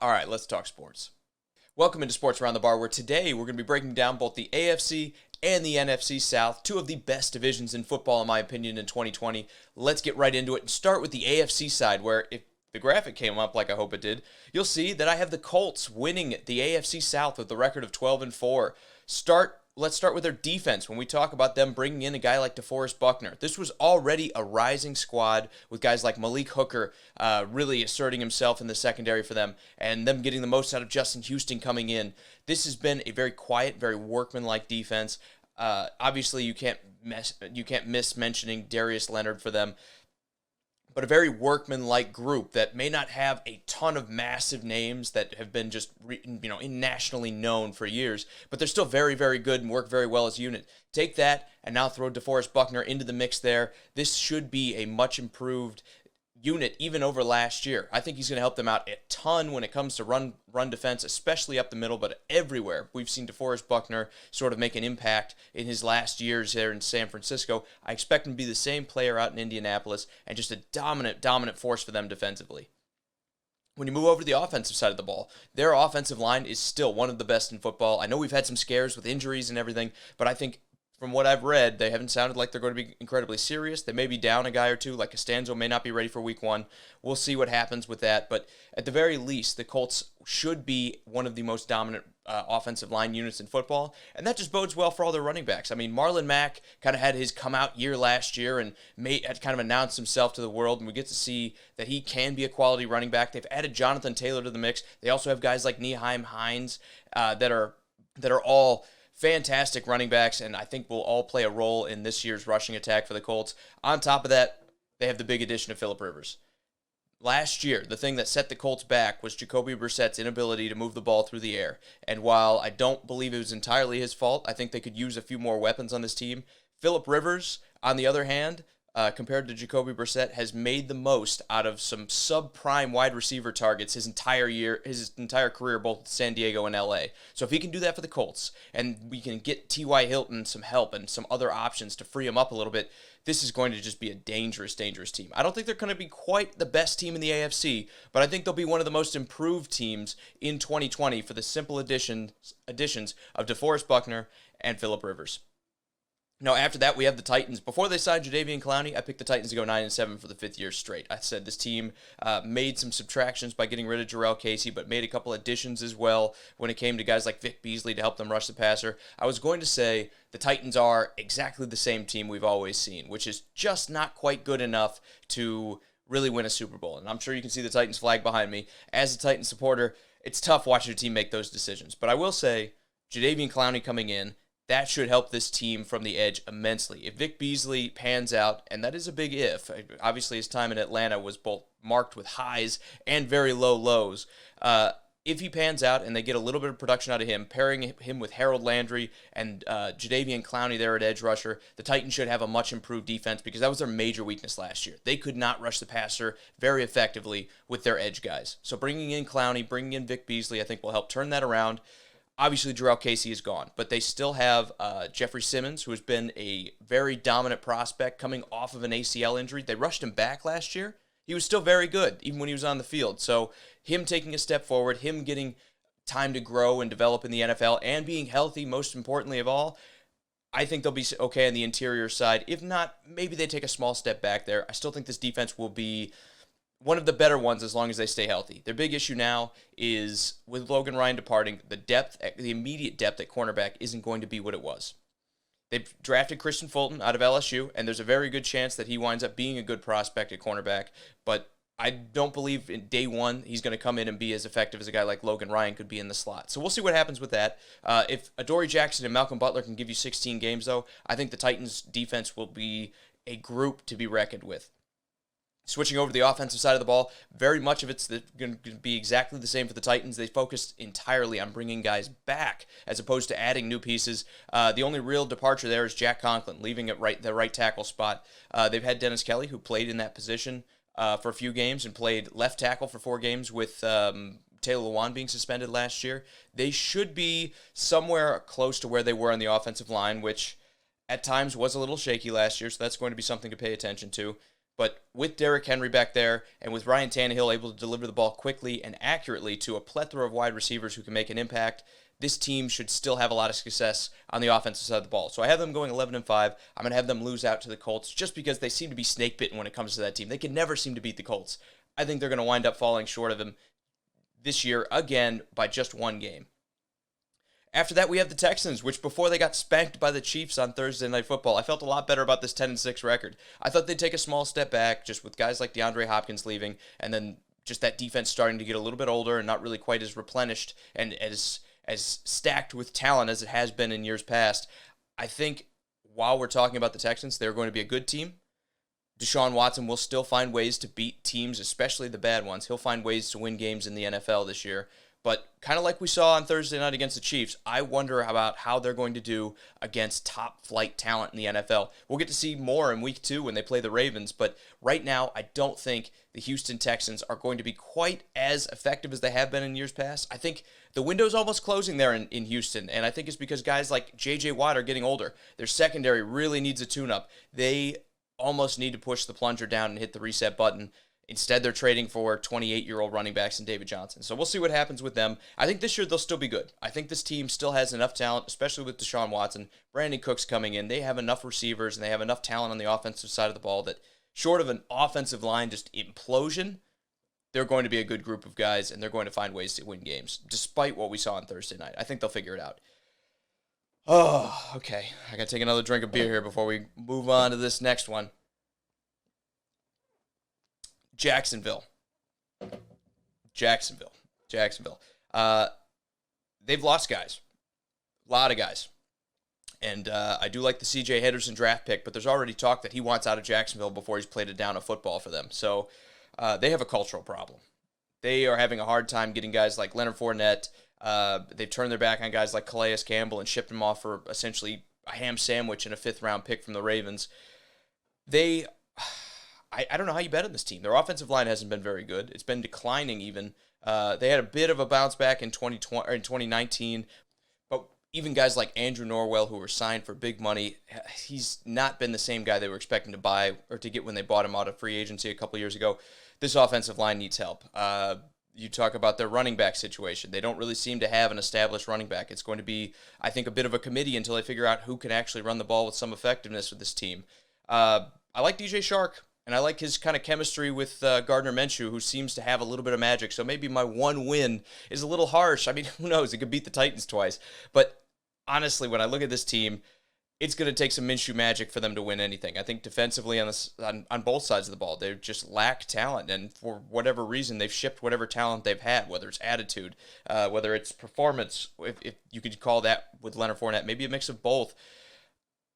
All right, let's talk sports. Welcome into Sports Around the Bar, where today we're going to be breaking down both the AFC and the NFC South, two of the best divisions in football, in my opinion, in 2020. Let's get right into it and start with the AFC side, where if the graphic came up like I hope it did, you'll see that I have the Colts winning the AFC South with the record of 12-4. Let's start with their defense when we talk about them bringing in a guy like DeForest Buckner. This was already a rising squad with guys like Malik Hooker really asserting himself in the secondary for them, and them getting the most out of Justin Houston coming in. This has been a very quiet, very workmanlike defense. Obviously, you can't miss mentioning Darius Leonard for them, but a very workman-like group that may not have a ton of massive names that have been just nationally known for years, but they're still very, very good and work very well as a unit. Take that and now throw DeForest Buckner into the mix there. This should be a much improved unit even over last year. I think he's going to help them out a ton when it comes to run defense, especially up the middle, but everywhere. We've seen DeForest Buckner sort of make an impact in his last years there in San Francisco. I expect him to be the same player out in Indianapolis and just a dominant force for them defensively. When you move over to the offensive side of the ball, their offensive line is still one of the best in football. I know we've had some scares with injuries and everything, but I think from what I've read, they haven't sounded like they're going to be incredibly serious. They may be down a guy or two, like Costanzo may not be ready for week one. We'll see what happens with that. But at the very least, the Colts should be one of the most dominant offensive line units in football. And that just bodes well for all their running backs. I mean, Marlon Mack kind of had his come-out year last year and had kind of announced himself to the world. And we get to see that he can be a quality running back. They've added Jonathan Taylor to the mix. They also have guys like Nyheim Hines that are all fantastic running backs, and I think will all play a role in this year's rushing attack for the Colts. On top of that, they have the big addition of Phillip Rivers. Last year, the thing that set the Colts back was Jacoby Brissett's inability to move the ball through the air. And while I don't believe it was entirely his fault, I think they could use a few more weapons on this team. Phillip Rivers, on the other hand, compared to Jacoby Brissett, has made the most out of some subprime wide receiver targets his entire career, both San Diego and LA. So if he can do that for the Colts, and we can get T.Y. Hilton some help and some other options to free him up a little bit, this is going to just be a dangerous team. I don't think they're going to be quite the best team in the AFC, but I think they'll be one of the most improved teams in 2020 for the simple additions of DeForest Buckner and Phillip Rivers. Now, after that, we have the Titans. Before they signed Jadeveon Clowney, I picked the Titans to go 9-7 for the fifth year straight. I said this team made some subtractions by getting rid of Jarrell Casey, but made a couple additions as well when it came to guys like Vic Beasley to help them rush the passer. I was going to say the Titans are exactly the same team we've always seen, which is just not quite good enough to really win a Super Bowl. And I'm sure you can see the Titans flag behind me. As a Titans supporter, it's tough watching your team make those decisions. But I will say, Jadeveon Clowney coming in, that should help this team from the edge immensely. If Vic Beasley pans out, and that is a big if, obviously his time in Atlanta was both marked with highs and very low lows. If he pans out and they get a little bit of production out of him, pairing him with Harold Landry and Jadeveon Clowney there at edge rusher, the Titans should have a much improved defense because that was their major weakness last year. They could not rush the passer very effectively with their edge guys. So bringing in Clowney, bringing in Vic Beasley, I think will help turn that around. Obviously, Jarrell Casey is gone, but they still have Jeffrey Simmons, who has been a very dominant prospect coming off of an ACL injury. They rushed him back last year. He was still very good, even when he was on the field. So him taking a step forward, him getting time to grow and develop in the NFL, and being healthy, most importantly of all, I think they'll be okay on the interior side. If not, maybe they take a small step back there. I still think this defense will be one of the better ones as long as they stay healthy. Their big issue now is with Logan Ryan departing, the immediate depth at cornerback isn't going to be what it was. They've drafted Christian Fulton out of LSU, and there's a very good chance that he winds up being a good prospect at cornerback, but I don't believe in day one he's going to come in and be as effective as a guy like Logan Ryan could be in the slot. So we'll see what happens with that. If Adoree Jackson and Malcolm Butler can give you 16 games, though, I think the Titans' defense will be a group to be reckoned with. Switching over to the offensive side of the ball, very much of it's going to be exactly the same for the Titans. They focused entirely on bringing guys back as opposed to adding new pieces. The only real departure there is Jack Conklin, leaving at the right tackle spot. They've had Dennis Kelly, who played in that position for a few games and played left tackle for 4 games with Taylor Lewan being suspended last year. They should be somewhere close to where they were on the offensive line, which at times was a little shaky last year, so that's going to be something to pay attention to. But with Derrick Henry back there and with Ryan Tannehill able to deliver the ball quickly and accurately to a plethora of wide receivers who can make an impact, this team should still have a lot of success on the offensive side of the ball. So I have them going 11-5. I'm going to have them lose out to the Colts just because they seem to be snake bitten when it comes to that team. They can never seem to beat the Colts. I think they're going to wind up falling short of them this year again by just one game. After that, we have the Texans, which before they got spanked by the Chiefs on Thursday Night Football, I felt a lot better about this 10-6 record. I thought they'd take a small step back just with guys like DeAndre Hopkins leaving and then just that defense starting to get a little bit older and not really quite as replenished and as stacked with talent as it has been in years past. I think while we're talking about the Texans, they're going to be a good team. Deshaun Watson will still find ways to beat teams, especially the bad ones. He'll find ways to win games in the NFL this year. But kind of like we saw on Thursday night against the Chiefs, I wonder about how they're going to do against top-flight talent in the NFL. We'll get to see more in Week 2 when they play the Ravens, but right now I don't think the Houston Texans are going to be quite as effective as they have been in years past. I think the window's almost closing there in Houston, and I think it's because guys like J.J. Watt are getting older. Their secondary really needs a tune-up. They almost need to push the plunger down and hit the reset button. Instead, they're trading for 28-year-old running backs and David Johnson. So we'll see what happens with them. I think this year they'll still be good. I think this team still has enough talent, especially with Deshaun Watson. Brandon Cooks coming in. They have enough receivers, and they have enough talent on the offensive side of the ball that short of an offensive line just implosion, they're going to be a good group of guys, and they're going to find ways to win games, despite what we saw on Thursday night. I think they'll figure it out. Oh, okay. I got to take another drink of beer here before we move on to this next one. Jacksonville. They've lost guys. A lot of guys. And I do like the C.J. Henderson draft pick, but there's already talk that he wants out of Jacksonville before he's played a down of football for them. So they have a cultural problem. They are having a hard time getting guys like Leonard Fournette. They've turned their back on guys like Calais Campbell and shipped them off for essentially a ham sandwich and a fifth-round pick from the Ravens. I don't know how you bet on this team. Their offensive line hasn't been very good. It's been declining even. They had a bit of a bounce back in 2019, but even guys like Andrew Norwell, who were signed for big money, he's not been the same guy they were expecting to buy or to get when they bought him out of free agency a couple years ago. This offensive line needs help. You talk about their running back situation. They don't really seem to have an established running back. It's going to be, I think, a bit of a committee until they figure out who can actually run the ball with some effectiveness with this team. I like DJ Shark. And I like his kind of chemistry with Gardner Minshew, who seems to have a little bit of magic. So maybe my one win is a little harsh. I mean, who knows? It could beat the Titans twice. But honestly, when I look at this team, it's going to take some Minshew magic for them to win anything. I think defensively on both sides of the ball, they just lack talent. And for whatever reason, they've shipped whatever talent they've had, whether it's attitude, whether it's performance, if you could call that with Leonard Fournette, maybe a mix of both.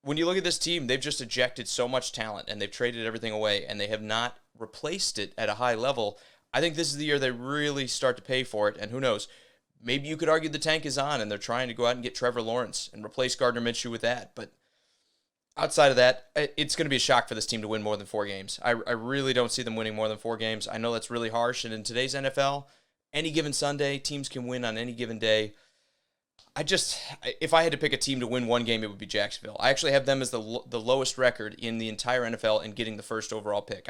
When you look at this team, they've just ejected so much talent, and they've traded everything away, and they have not replaced it at a high level. I think this is the year they really start to pay for it, and who knows? Maybe you could argue the tank is on, and they're trying to go out and get Trevor Lawrence and replace Gardner Minshew with that. But outside of that, it's going to be a shock for this team to win more than 4 games. I really don't see them winning more than 4 games. I know that's really harsh, and in today's NFL, any given Sunday, teams can win on any given day. If I had to pick a team to win 1 game, it would be Jacksonville. I actually have them as the lowest record in the entire NFL and getting the first overall pick.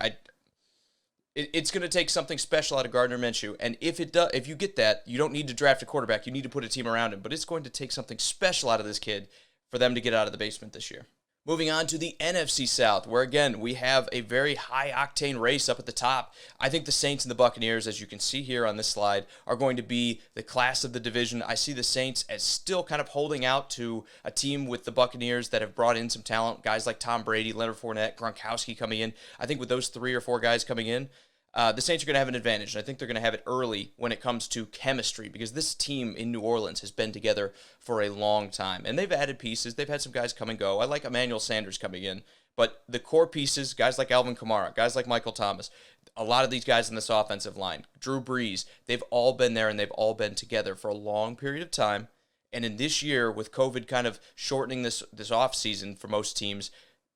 It's going to take something special out of Gardner Minshew, and if you get that, you don't need to draft a quarterback. You need to put a team around him, but it's going to take something special out of this kid for them to get out of the basement this year. Moving on to the NFC South, where, again, we have a very high-octane race up at the top. I think the Saints and the Buccaneers, as you can see here on this slide, are going to be the class of the division. I see the Saints as still kind of holding out to a team with the Buccaneers that have brought in some talent, guys like Tom Brady, Leonard Fournette, Gronkowski coming in. I think with those 3 or 4 guys coming in, the Saints are going to have an advantage, and I think they're going to have it early when it comes to chemistry, because this team in New Orleans has been together for a long time, and they've added pieces. They've had some guys come and go. I like Emmanuel Sanders coming in, but the core pieces, guys like Alvin Kamara, guys like Michael Thomas, a lot of these guys in this offensive line, Drew Brees, they've all been there, and they've all been together for a long period of time, and in this year, with COVID kind of shortening this offseason for most teams,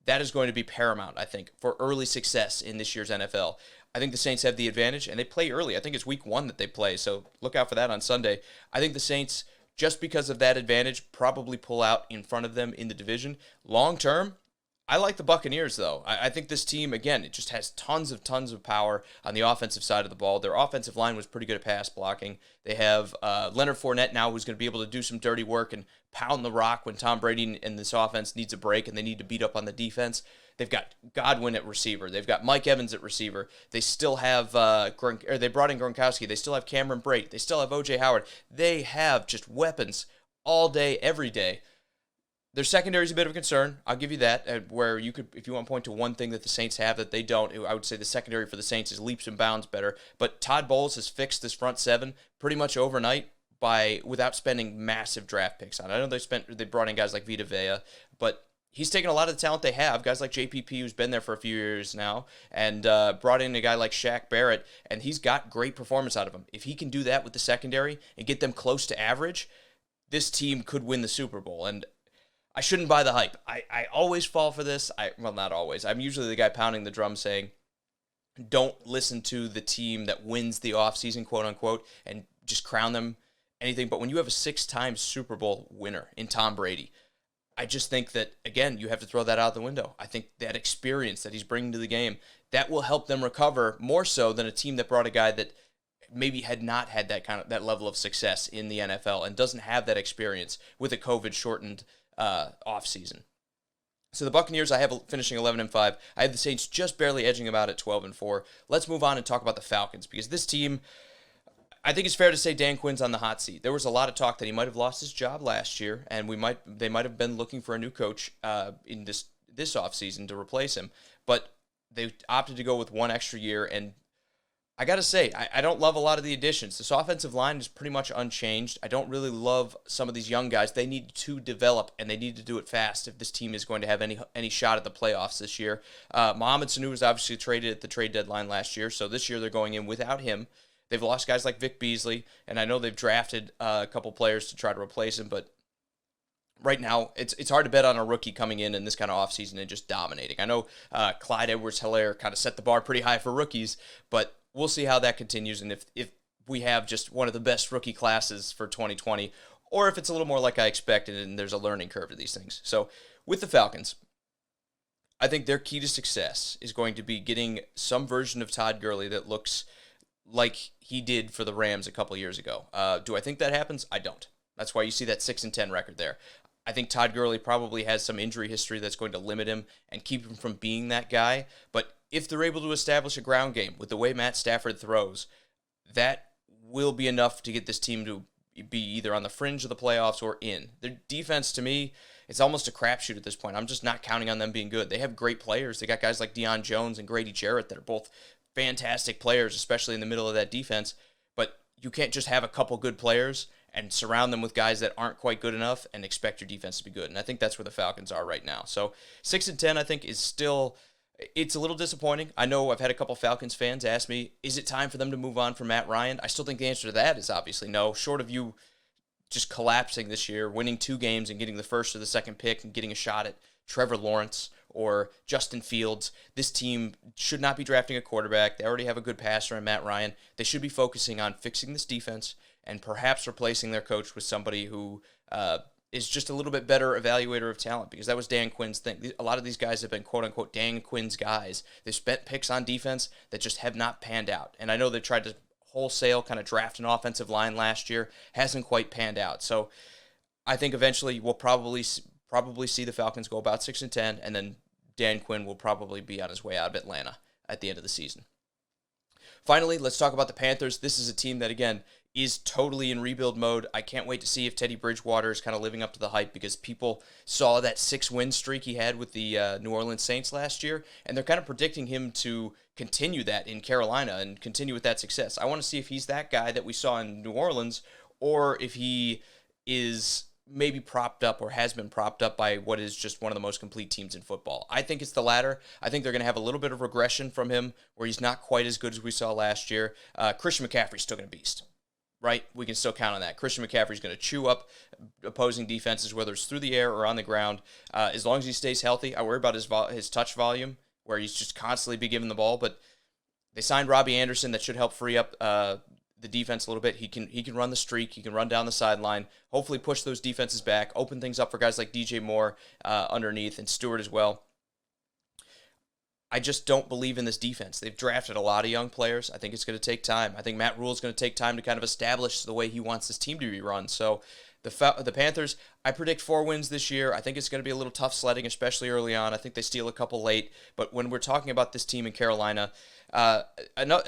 that is going to be paramount, I think, for early success in this year's NFL. I think the Saints have the advantage, and they play early. I think it's week 1 that they play, so look out for that on Sunday. I think the Saints, just because of that advantage, probably pull out in front of them in the division. Long term, I like the Buccaneers, though. I think this team, again, it just has tons of power on the offensive side of the ball. Their offensive line was pretty good at pass blocking. They have Leonard Fournette now, who's going to be able to do some dirty work and pound the rock when Tom Brady and this offense needs a break and they need to beat up on the defense. They've got Godwin at receiver. They've got Mike Evans at receiver. They still have they brought in Gronkowski. They still have Cameron Brate. They still have O.J. Howard. They have just weapons all day, every day. Their secondary is a bit of a concern. I'll give you that. Where you could, if you want to point to one thing that the Saints have that they don't, I would say the secondary for the Saints is leaps and bounds better. But Todd Bowles has fixed this front seven pretty much overnight without spending massive draft picks on it. I know they brought in guys like Vita Vea, but he's taken a lot of the talent they have, guys like JPP, who's been there for a few years now, and brought in a guy like Shaq Barrett, and he's got great performance out of him. If he can do that with the secondary and get them close to average, this team could win the Super Bowl. And I shouldn't buy the hype. I always fall for this. Well, not always. I'm usually the guy pounding the drum saying, don't listen to the team that wins the offseason, quote unquote, and just crown them anything. But when you have a 6-time Super Bowl winner in Tom Brady, I just think that, again, you have to throw that out the window. I think that experience that he's bringing to the game, that will help them recover more so than a team that brought a guy that maybe had not had that level of success in the NFL and doesn't have that experience with a COVID-shortened offseason. So the Buccaneers, I have finishing 11-5. I have the Saints just barely edging them out at 12-4. Let's move on and talk about the Falcons, because this team, I think it's fair to say Dan Quinn's on the hot seat. There was a lot of talk that he might have lost his job last year, and they might have been looking for a new coach in this offseason to replace him. But they opted to go with one extra year, and I got to say, I don't love a lot of the additions. This offensive line is pretty much unchanged. I don't really love some of these young guys. They need to develop, and they need to do it fast if this team is going to have any shot at the playoffs this year. Mohamed Sanu was obviously traded at the trade deadline last year, so this year they're going in without him. They've lost guys like Vic Beasley, and I know they've drafted a couple players to try to replace him, but right now, it's hard to bet on a rookie coming in this kind of offseason and just dominating. I know Clyde Edwards-Helaire kind of set the bar pretty high for rookies, but we'll see how that continues, and if we have just one of the best rookie classes for 2020, or if it's a little more like I expected and there's a learning curve to these things. So with the Falcons, I think their key to success is going to be getting some version of Todd Gurley that looks like he did for the Rams a couple years ago. Do I think that happens? I don't. That's why you see that 6-10 record there. I think Todd Gurley probably has some injury history that's going to limit him and keep him from being that guy. But if they're able to establish a ground game with the way Matt Stafford throws, that will be enough to get this team to be either on the fringe of the playoffs or in. Their defense, to me, it's almost a crapshoot at this point. I'm just not counting on them being good. They have great players. They got guys like Deion Jones and Grady Jarrett that are both fantastic players, especially in the middle of that defense. But you can't just have a couple good players and surround them with guys that aren't quite good enough and expect your defense to be good. And I think that's where the Falcons are right now. So 6-10, I think, is still, it's a little disappointing. I know I've had a couple Falcons fans ask me, is it time for them to move on from Matt Ryan? I still think the answer to that is obviously no, short of you just collapsing this year, winning 2 games and getting the first or the second pick and getting a shot at Trevor Lawrence or Justin Fields. This team should not be drafting a quarterback. They already have a good passer in Matt Ryan. They should be focusing on fixing this defense and perhaps replacing their coach with somebody who is just a little bit better evaluator of talent, because that was Dan Quinn's thing. A lot of these guys have been quote-unquote Dan Quinn's guys. They've spent picks on defense that just have not panned out. And I know they tried to wholesale kind of draft an offensive line last year. Hasn't quite panned out. So I think eventually we'll probably see the Falcons go about 6-10, and then Dan Quinn will probably be on his way out of Atlanta at the end of the season. Finally, let's talk about the Panthers. This is a team that, again, is totally in rebuild mode. I can't wait to see if Teddy Bridgewater is kind of living up to the hype, because people saw that 6-win streak he had with the New Orleans Saints last year, and they're kind of predicting him to continue that in Carolina and continue with that success. I want to see if he's that guy that we saw in New Orleans, or if he is maybe propped up or has been propped up by what is just one of the most complete teams in football. I think it's the latter. I think they're going to have a little bit of regression from him where he's not quite as good as we saw last year. Christian McCaffrey's still going to beast, right? We can still count on that. Christian McCaffrey's going to chew up opposing defenses, whether it's through the air or on the ground. As long as he stays healthy, I worry about his touch volume, where he's just constantly be given the ball. But they signed Robbie Anderson. That should help free up the defense a little bit. He can run the streak. He can run down the sideline, hopefully push those defenses back, open things up for guys like DJ Moore underneath and Stewart as well. I just don't believe in this defense. They've drafted a lot of young players. I think it's going to take time. I think Matt Rule is going to take time to kind of establish the way he wants this team to be run. So the Panthers, I predict 4 wins this year. I think it's going to be a little tough sledding, especially early on. I think they steal a couple late. But when we're talking about this team in Carolina, a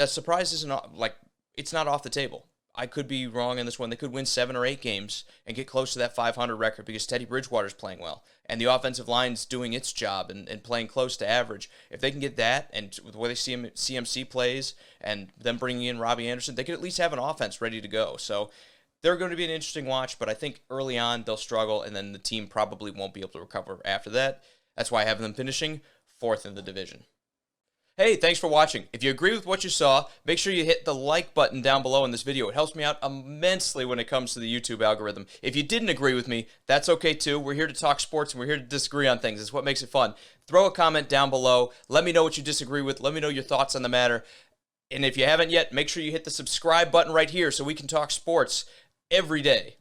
surprise isn't like it's not off the table. I could be wrong in this one. They could win 7 or 8 games and get close to that 500 record because Teddy Bridgewater's playing well. And the offensive line's doing its job and playing close to average. If they can get that, and with the way they CMC plays, and them bringing in Robbie Anderson, they could at least have an offense ready to go. So they're going to be an interesting watch, but I think early on they'll struggle, and then the team probably won't be able to recover after that. That's why I have them finishing 4th in the division. Hey, thanks for watching. If you agree with what you saw, make sure you hit the like button down below in this video. It helps me out immensely when it comes to the YouTube algorithm. If you didn't agree with me, that's okay too. We're here to talk sports and we're here to disagree on things. It's what makes it fun. Throw a comment down below. Let me know what you disagree with. Let me know your thoughts on the matter. And if you haven't yet, make sure you hit the subscribe button right here so we can talk sports every day.